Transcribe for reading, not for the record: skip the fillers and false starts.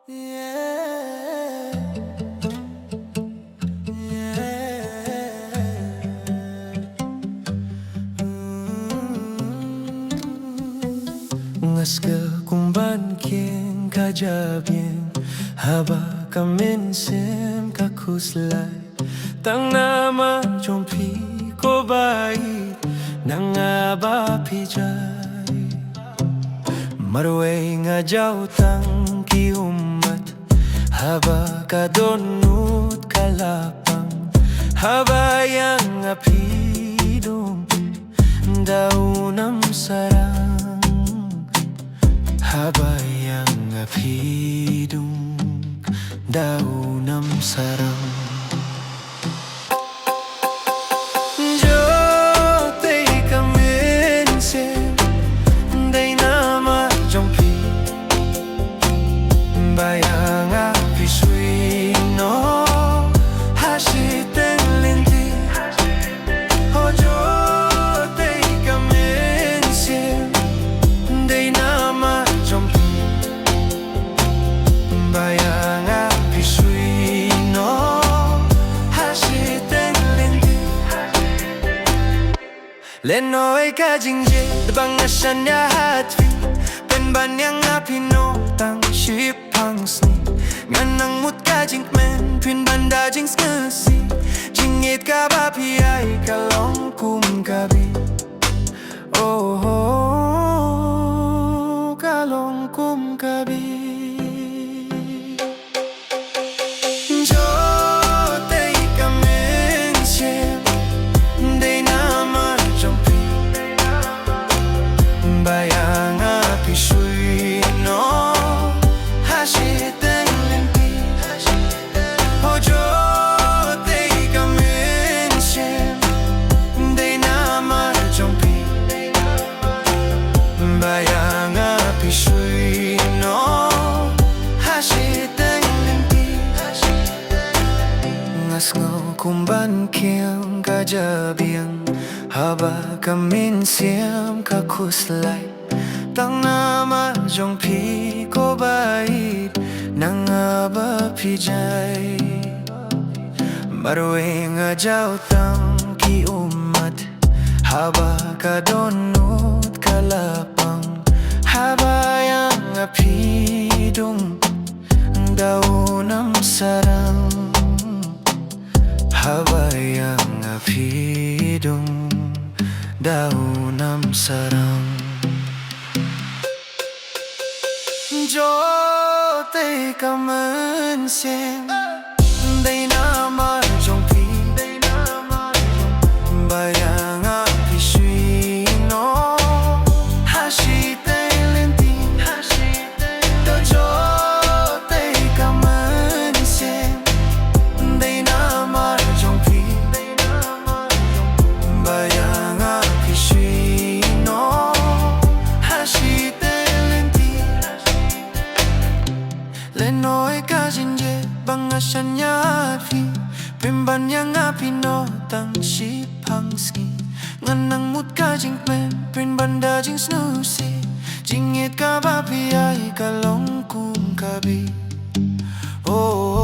Ngaska kumban kieng kajabien haba ka Mynsiem ka kuslay tang nama jompi ko bait nang aba pijay marway nga JOT ki umat haba ka donut kalapang haba yang apidong daunam sarang haba yang apidong daunam sarang JOT ka Mynsiem day nama jompi bayang api suino hasiten linti oh JOT ka Mynsiem day nama jompi bayang api suino hasiten linti lenoy ka jingje bang asanya hatvi penban yang api no tang shipang sni nganang mut ka jingmen penban da jing skasi jingit ka ba pi ai ka long kum ka bi oh ka long kum ka bi JOT ka Mynsiem day nama jompi bayang api suino hasiten linti oh JOT ka Mynsiem day nama jompi bayang api suino hasiten linti ngasngaw kumban kieng kajabiang haba ka Mynsiem ka kuslay tang nama jompi ko bait nang aba pijay marway nga JOT ki umat haba ka donut kalapang haba yang apidong daunam sarang haba yang apidong daunam sarang JOT ka Mynsiem day nama jompi bayang api suino hasiten linti to JOT ka Mynsiem day nama jompi bayang api suino hasiten linti lenoy ka jinje bang asanya atvi pimban yang api no tang shipang ski nganang mut ka jingmen pimban da jing snusi jingit ka ba pi ai ka long kum ka bi oh